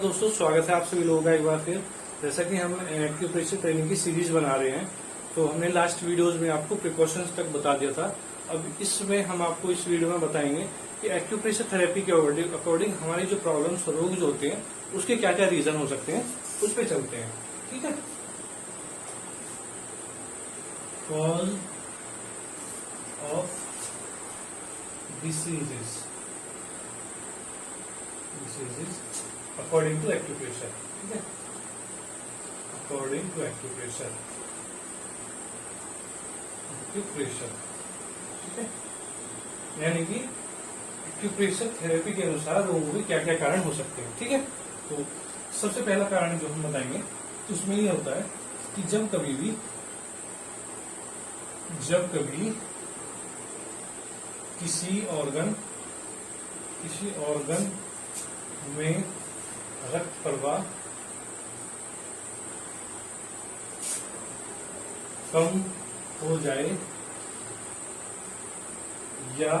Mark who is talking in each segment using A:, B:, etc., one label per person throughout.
A: दोस्तों, स्वागत है आप सभी लोगों का एक बार फिर। जैसा कि हम एक्यूप्रेशर ट्रेनिंग की सीरीज बना रहे हैं, तो हमने लास्ट वीडियोस में आपको प्रिकॉशंस तक बता दिया था। अब इसमें हम आपको इस वीडियो में बताएंगे कि एक्यूप्रेशर थेरेपी के अकॉर्डिंग हमारी जो प्रॉब्लम्स रोग जो होते हैं उसके क्या क्या रीजन हो सकते हैं, उस पर चलते हैं। ठीक है। Cause of diseases according to acupressure. ठीक है, अकॉर्डिंग टू एक्यूप्रेशर। ठीक है, यानी कि एक्यूप्रेशर थेरेपी के अनुसार रोगों के क्या क्या कारण हो सकते हैं। ठीक है, तो सबसे पहला कारण जो हम बताएंगे तो उसमें ये होता है कि जब कभी किसी ऑर्गन में रक्त प्रवाह कम हो जाए या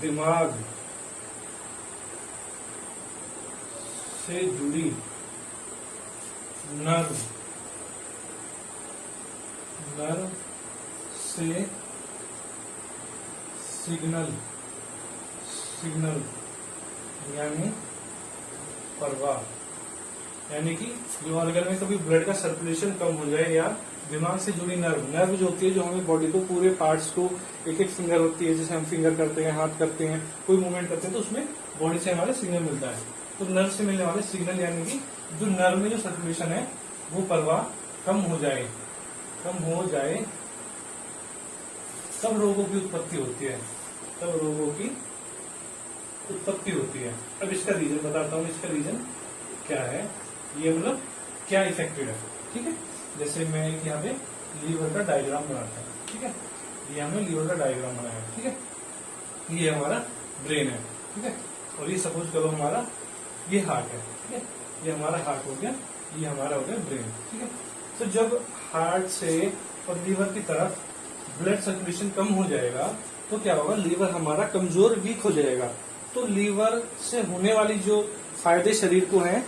A: दिमाग से जुड़ी नर्व से सिग्नल यानी प्रवाह, यानी कि जो ऑर्गन में कभी ब्लड का सर्कुलेशन कम हो जाए या दिमाग से जुड़ी नर्व जो होती है, जो हमें बॉडी को पूरे पार्ट्स को एक एक फिंगर होती है, जैसे हम फिंगर करते हैं, हाथ करते हैं, कोई मूवमेंट करते हैं तो उसमें बॉडी से हमारे सिग्नल मिलता है। तो नर्व से मिलने वाले सिग्नल यानी कि जो नर्व में जो सर्कुलेशन है वो प्रवाह कम हो जाए तब रोगों की उत्पत्ति होती है। अब इसका रीजन बताता हूँ, इसका रीजन क्या है, ये मतलब क्या इफेक्टेड है। ठीक है, जैसे मैं यहाँ पे लीवर का डायग्राम बनाता हूँ। ठीक है, ये हमने लीवर का डायग्राम बनाया। ठीक है, ये हमारा ब्रेन है। ठीक है, और ये सपोज करो हमारा ये हार्ट है। ठीक है, ये हमारा हार्ट हो गया, ये हमारा हो गया ब्रेन। ठीक है, तो जब हार्ट से और लीवर की तरफ ब्लड सर्कुलेशन कम हो जाएगा तो क्या होगा, लीवर हमारा कमजोर वीक हो जाएगा। तो लीवर से होने वाली जो फायदे शरीर को हैं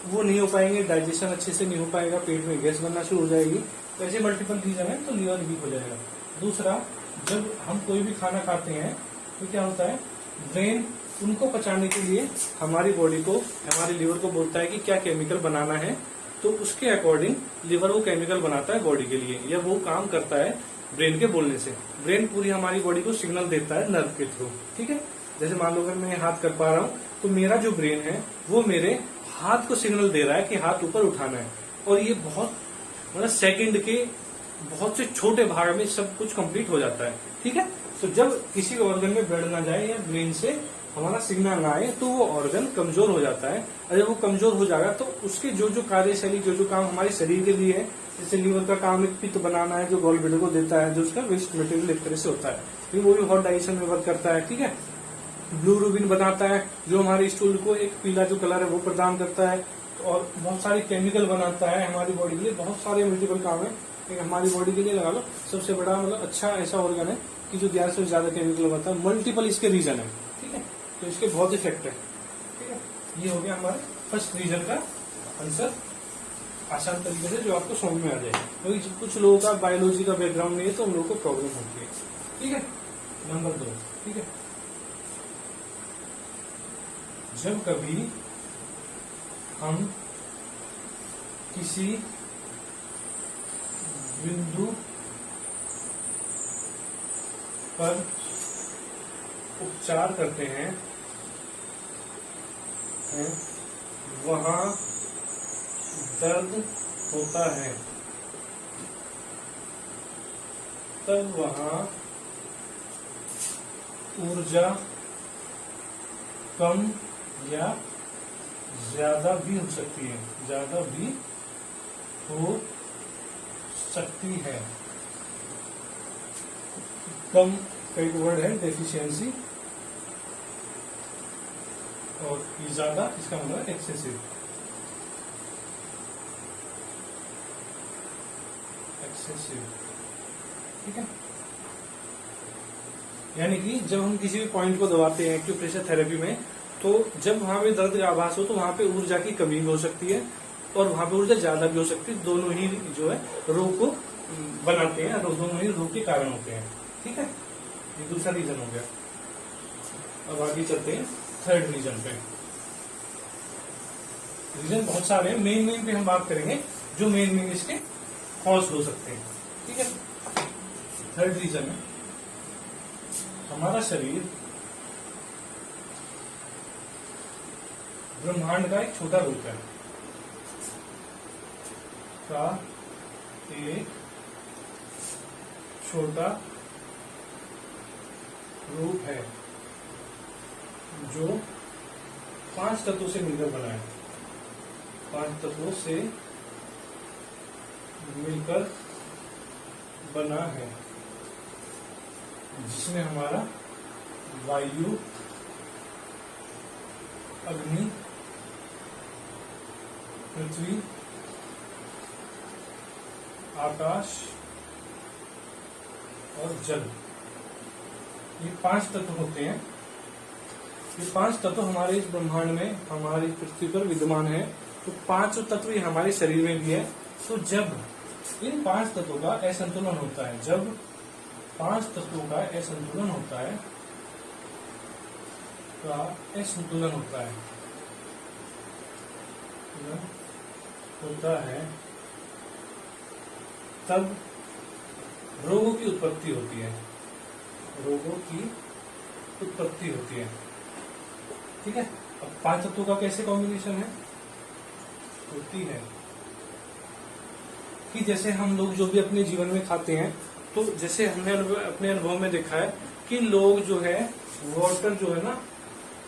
A: वो नहीं हो पाएंगे, डाइजेशन अच्छे से नहीं हो पाएगा, पेट में गैस बनना शुरू हो जाएगी। तो ऐसे मल्टीपल रीजन है, तो लीवर वीक हो जाएगा। दूसरा, जब हम कोई भी खाना खाते हैं तो क्या होता है, ब्रेन उनको पचाने के लिए हमारी बॉडी को, हमारे लीवर को बोलता है कि क्या केमिकल बनाना है, तो उसके अकॉर्डिंग लीवर वो केमिकल बनाता है बॉडी के लिए, या वो काम करता है ब्रेन के बोलने से। ब्रेन पूरी हमारी बॉडी को सिग्नल देता है नर्व के थ्रू। ठीक है, जैसे मान लो अगर मैं हाथ कर पा रहा हूँ तो मेरा जो ब्रेन है वो मेरे हाथ को सिग्नल दे रहा है कि हाथ ऊपर उठाना है, और ये बहुत मतलब सेकंड के बहुत से छोटे भाग में सब कुछ कंप्लीट हो जाता है। ठीक है, तो जब किसी ऑर्गन में ब्लड ना जाए या ब्रेन से हमारा सिग्नल ना आए तो वो ऑर्गन कमजोर हो जाता है। और जब वो कमजोर हो जाएगा तो उसके जो जो कार्यशैली, जो जो काम हमारे शरीर के लिए है, जैसे लीवर का काम एक पित्त बनाना है जो गॉल ब्लैडर को देता है, जो उसका वेस्ट मटेरियल एक तरह से होता है, फिर वो भी हॉट डाइजेशन में वर्क करता है। ठीक है, ब्लू रूबिन बनाता है जो हमारे स्टूल को एक पीला जो कलर है वो प्रदान करता है, और बहुत सारे केमिकल बनाता है हमारी बॉडी के लिए। बहुत सारे मल्टीपल काम है एक हमारी बॉडी के लिए, लगा लो सबसे बड़ा मतलब अच्छा ऐसा ऑर्गन है कि जो 11 से ज्यादा केमिकल बनाता है। मल्टीपल इसके रीजन है। ठीक है, तो इसके बहुत इफेक्ट है। ठीक है, ये हो गया हमारे फर्स्ट रीजन का आंसर, आसान तरीके से जो आपको समझ में आ जाएगा, क्योंकि तो कुछ लोगों का बायोलॉजी का बैकग्राउंड नहीं है तो उन लोगों को प्रॉब्लम होती है। ठीक है, नंबर 2। ठीक है, जब कभी हम किसी बिंदु पर उपचार करते हैं वहां दर्द होता है, तब वहां ऊर्जा कम या ज्यादा भी हो सकती है। कम का एक वर्ड है डेफिशिएंसी, और ज्यादा इसका मतलब एक्सेसिव। ठीक है, यानी कि जब हम किसी भी पॉइंट को दबाते हैं एक्यूप्रेशर थेरेपी में तो जब वहां पे दर्द का आभास हो तो वहां पे ऊर्जा की कमी भी हो सकती है और वहां पे ऊर्जा ज्यादा भी हो सकती है। दोनों ही जो है रोग को बनाते हैं, दोनों ही रोग के कारण होते हैं। ठीक है, ये दूसरा रीजन हो गया। अब आगे चलते हैं थर्ड रीजन पे। रीजन बहुत सारे हैं, मेन पे हम बात करेंगे जो मेन इसके कॉज हो सकते हैं। ठीक है, थर्ड रीजन है हमारा शरीर ब्रह्मांड का एक छोटा रूप है, का एक छोटा रूप है जो 5 तत्वों से मिलकर बना है, 5 तत्वों से मिलकर बना है, जिसमें हमारा वायु, अग्नि, पृथ्वी, आकाश और जल, ये 5 तत्व होते हैं। ये 5 तत्व हमारे इस ब्रह्मांड में, हमारी पृथ्वी पर विद्यमान है। तो 5 तत्व हमारे शरीर में भी है। तो जब इन 5 तत्वों का असंतुलन होता है, जब 5 तत्वों का असंतुलन होता है, तब रोगों की उत्पत्ति होती है, रोगों की उत्पत्ति होती है। ठीक है, अब 5 तत्वों का कैसे कॉम्बिनेशन है होती है कि जैसे हम लोग जो भी अपने जीवन में खाते हैं, तो जैसे हमने अपने अनुभव में देखा है कि लोग जो है वाटर जो है ना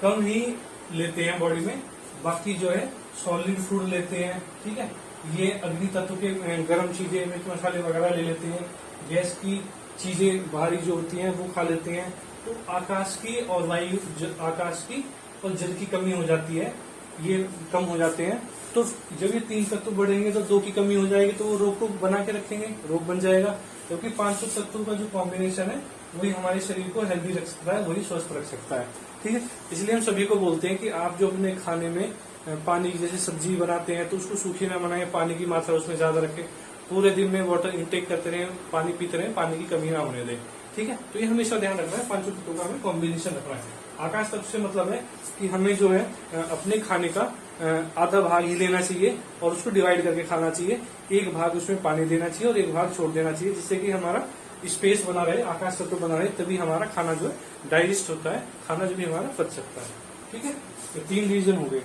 A: कम ही लेते हैं बॉडी में, बाकी जो है सॉलिड फूड लेते हैं। ठीक है, ये अग्नि तत्व के गर्म चीजें, मिर्च मसाले वगैरह ले लेते हैं, गैस की चीजें बाहरी जो होती हैं वो खा लेते हैं। तो आकाश की और वायु, आकाश की और जल की कमी हो जाती है, ये कम हो जाते हैं। तो जब ये 3 तत्व बढ़ेंगे तो 2 की कमी हो जाएगी, तो वो रोग को बना के रखेंगे, रोग बन जाएगा। क्योंकि 5 तत्वों का जो कॉम्बिनेशन है वही हमारे शरीर को हेल्दी रख सकता है, वही स्वस्थ रख सकता है। ठीक है, इसलिए हम सभी को बोलते हैं कि आप जो अपने खाने में पानी, जैसे सब्जी बनाते हैं तो उसको सूखी ना बनाएं, पानी की मात्रा उसमें ज्यादा रखें, पूरे दिन में वाटर इंटेक करते रहें, पानी पीते रहें, पानी की कमी ना होने दें। ठीक है, तो ये हमेशा ध्यान रखना है, 5 तत्वों का हमें कॉम्बिनेशन रखना है। आकाश तत्व से मतलब है कि हमें जो है अपने खाने का आधा भाग ही लेना चाहिए और उसको डिवाइड करके खाना चाहिए। एक भाग उसमें पानी देना चाहिए और एक भाग छोड़ देना चाहिए, जिससे कि हमारा स्पेस बना रहे, आकाश तत्व बना रहे, तभी हमारा खाना जो है डाइजेस्ट होता है, खाना जो भी हमारा पच सकता है। ठीक है, तो 3 रीजन हो गए।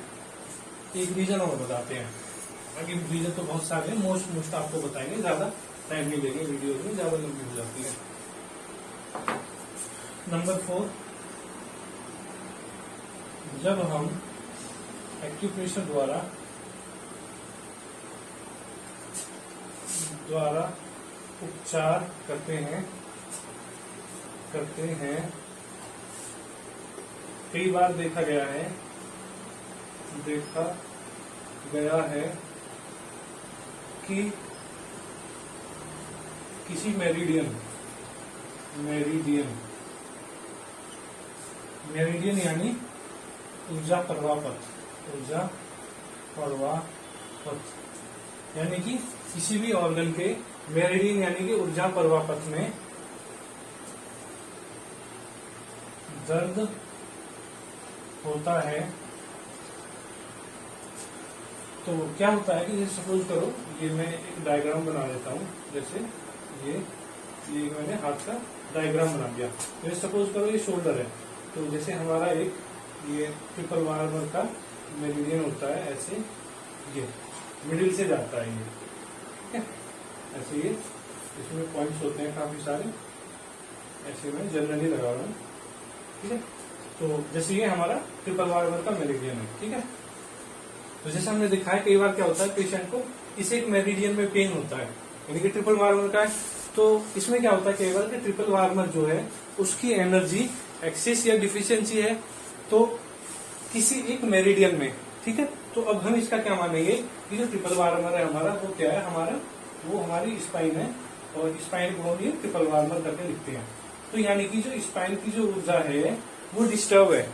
A: एक रीजन और बताते हैं, आगे रीजन तो बहुत सारे हैं, मोस्ट आपको बताएंगे, ज्यादा टाइम नहीं लेंगे, वीडियो में ज्यादा लंबी हो जाती है। नंबर 4, जब हम एक्यूप्रेशर द्वारा उपचार करते हैं, कई बार देखा गया है कि किसी मेरिडियन यानी ऊर्जा प्रवाह पथ यानी कि किसी भी ऑर्गन के मेरिडियन यानी कि ऊर्जा प्रवाह पथ में दर्द होता है। तो क्या होता है कि सपोज करो, ये मैं एक डायग्राम बना देता हूँ, जैसे ये मैंने हाथ का डायग्राम बना दिया। तो सपोज करो ये शोल्डर है, तो जैसे हमारा एक ये ट्रिपल वार्मर का मेरिडियन होता है, ऐसे ये मिडिल से जाता है, ये ठीक है, ऐसे ये इसमें पॉइंट्स होते हैं काफी सारे, ऐसे मैं जनरली लगा रहा हूँ। ठीक है, तो जैसे ये हमारा ट्रिपल वार्मर का मेरिडियन है। ठीक है, तो जैसे हमने देखा है कई बार क्या होता है, पेशेंट को इस एक मेरिडियन में पेन होता है, यानी कि ट्रिपल वार्मर का है। तो इसमें क्या होता है कई बार कि ट्रिपल वार्मर जो है उसकी एनर्जी एक्सेस या डिफिशियंसी है, तो किसी एक मेरिडियन में। ठीक है, तो अब हम इसका क्या मानेंगे कि जो ट्रिपल वार्मर है हमारा, वो क्या है हमारा, वो हमारी स्पाइन है, और स्पाइन को हम ये ट्रिपल वार्मर करके लिखते हैं। तो यानी कि जो स्पाइन की जो ऊर्जा है वो डिस्टर्ब है,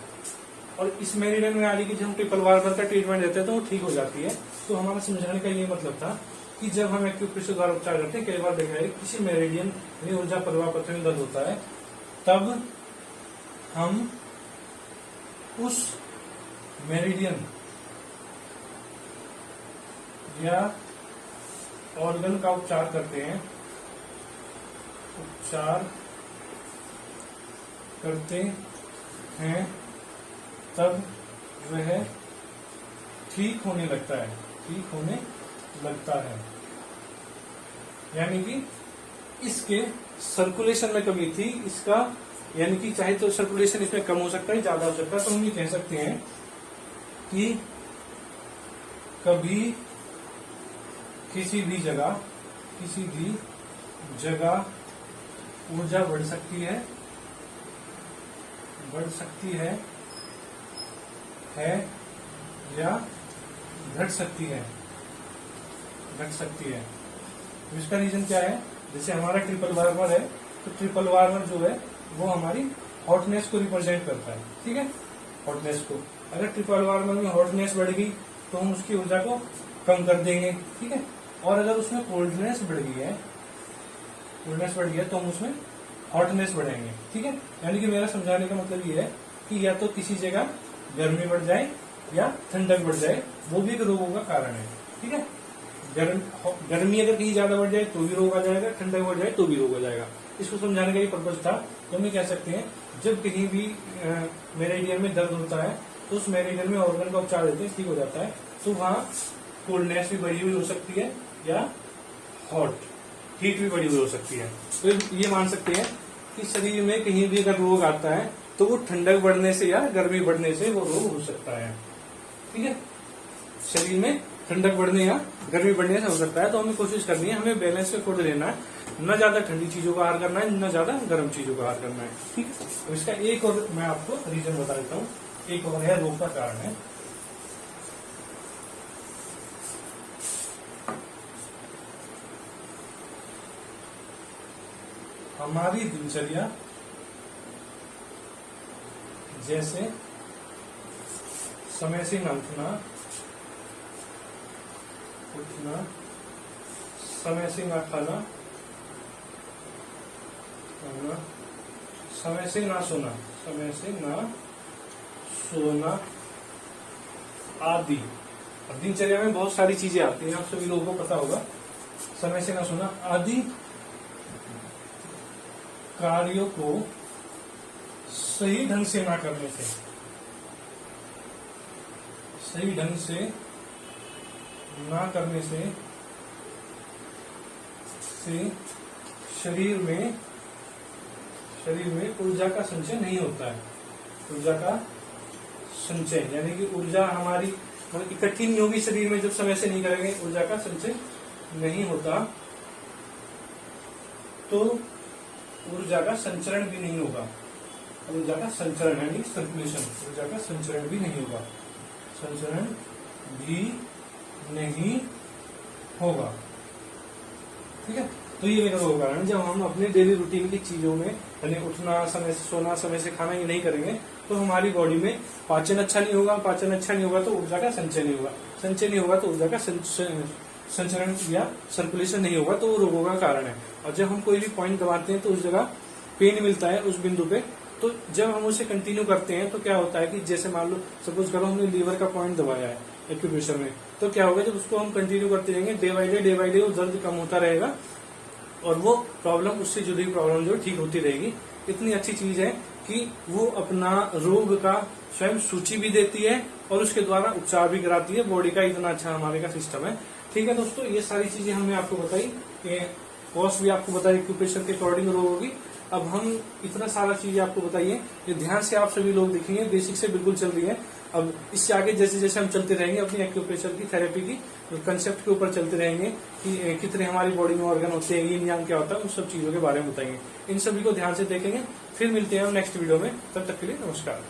A: और इस मेरिडियन में आने की जब हम ट्रिपल वार्बर का ट्रीटमेंट देते हैं तो वो ठीक हो जाती है। तो हमारा समझाने का ये मतलब था कि जब हम एक्यूप्रेशर द्वारा उपचार करते हैं, कई बार देखा है किसी मेरिडियन यानी ऊर्जा प्रवाह पथ में दर्द होता है, तब हम उस मेरिडियन या ऑर्गन का उपचार करते हैं, तब वह ठीक होने लगता है, यानी कि इसके सर्कुलेशन में कमी थी, इसका यानी कि चाहे तो सर्कुलेशन इसमें कम हो सकता है, ज्यादा हो सकता है। तो हम ये कह सकते हैं कि कभी किसी भी जगह ऊर्जा बढ़ सकती है या घट सकती है। तो इसका रीजन क्या है? जैसे हमारा ट्रिपल वार्मर है, तो ट्रिपल वार्मर जो है वो हमारी हॉटनेस को रिप्रेजेंट करता है, ठीक है, हॉटनेस को। अगर ट्रिपल वार्मर में हॉटनेस बढ़ गई तो हम उसकी ऊर्जा को कम कर देंगे, ठीक है। और अगर उसमें कोल्डनेस बढ़ गई है तो हम उसमें हॉटनेस बढ़ाएंगे, ठीक है। यानी कि मेरा समझाने का मतलब ये है कि या तो किसी जगह गर्मी बढ़ जाए या ठंडक बढ़ जाए, वो भी एक रोगों का कारण है, ठीक है। गर्मी अगर कहीं ज्यादा बढ़ जाए तो भी रोग आ जाएगा, ठंडक बढ़ जाए तो भी रोग आ जाएगा। इसको समझाने का ये पर्पज था। तो हम कह सकते हैं जब कहीं भी मेरिडियन में दर्द होता है तो उस मेरिडियन में ऑर्गन का उपचार देते हैं, ठीक हो जाता है। तो वहाँ कोल्डनेस भी बढ़ी हुई हो सकती है या हीट भी बढ़ी हुई हो सकती है। तो ये मान सकते हैं कि शरीर में कहीं भी अगर रोग आता है तो वो ठंडक बढ़ने से या गर्मी बढ़ने से वो रोग हो सकता है, ठीक है। शरीर में ठंडक बढ़ने या गर्मी बढ़ने से हो सकता है। तो हमें कोशिश करनी है, हमें बैलेंस में फूड लेना है, न ज्यादा ठंडी चीजों का आहार करना है, न ज्यादा गर्म चीजों का आहार करना है, ठीक है। तो इसका एक और मैं आपको रीजन बता देता हूँ, एक और है रोग का कारण है हमारी दिनचर्या। जैसे समय से न उठना, समय से ना खाना, समय से ना सोना आदि। अब दिनचर्या में बहुत सारी चीजें आती हैं, आप सभी लोगों को पता होगा। समय से ना सोना आदि कार्यों को सही ढंग से ना करने से, शरीर में ऊर्जा का संचय नहीं होता है। ऊर्जा का संचय यानी कि ऊर्जा हमारी मतलब इकट्ठी नहीं होगी शरीर में, जब समय से नहीं करेंगे ऊर्जा का संचय नहीं होता तो ऊर्जा का संचरण भी नहीं होगा। ऊर्जा का संचरण यानी सर्कुलेशन, ऊर्जा का संचरण भी नहीं होगा, ठीक है। तो ये मेरा रोग कारण, जब हम अपने डेली रूटीन की चीजों में यानी उठना, समय से सोना, समय से खाना ये नहीं करेंगे तो हमारी बॉडी में पाचन अच्छा नहीं होगा, तो ऊर्जा का संचय नहीं होगा, तो ऊर्जा का संचरण या सर्कुलेशन नहीं होगा, तो वो रोगों का कारण है। और जब हम कोई भी पॉइंट दबाते हैं तो उस जगह पेन मिलता है उस बिंदु पे, तो जब हम उसे कंटिन्यू करते हैं तो क्या होता है कि जैसे मान लो सपोज करो हमने लीवर का पॉइंट दबाया है एक्यूप्रेशर में, तो क्या होगा जब उसको हम कंटिन्यू करते रहेंगे डे बाय डे वो दर्द कम होता रहेगा और वो प्रॉब्लम, उससे जुड़ी प्रॉब्लम जो ठीक होती रहेगी। इतनी अच्छी चीज है कि वो अपना रोग का स्वयं सूची भी देती है और उसके द्वारा उपचार भी कराती है। बॉडी का इतना अच्छा हमारे का सिस्टम है, ठीक है दोस्तों। ये सारी चीजें हमने आपको बताई, कॉस्ट भी आपको बताई एक्यूप्रेशर के अकॉर्डिंग रोग होगी। अब हम इतना सारा चीजें आपको बताइए, ये ध्यान से आप सभी लोग देखेंगे, बेसिक से बिल्कुल चल रही है। अब इससे आगे जैसे जैसे हम चलते रहेंगे अपनी एक्यूप्रेशर की थेरेपी की कंसेप्ट के ऊपर चलते रहेंगे कि कितने हमारी बॉडी में ऑर्गन होते हैं, yin yang क्या होता है, उन सब चीजों के बारे में बताएंगे। इन सभी को ध्यान से देखेंगे। फिर मिलते हैं हम नेक्स्ट वीडियो में, तब तक के लिए नमस्कार।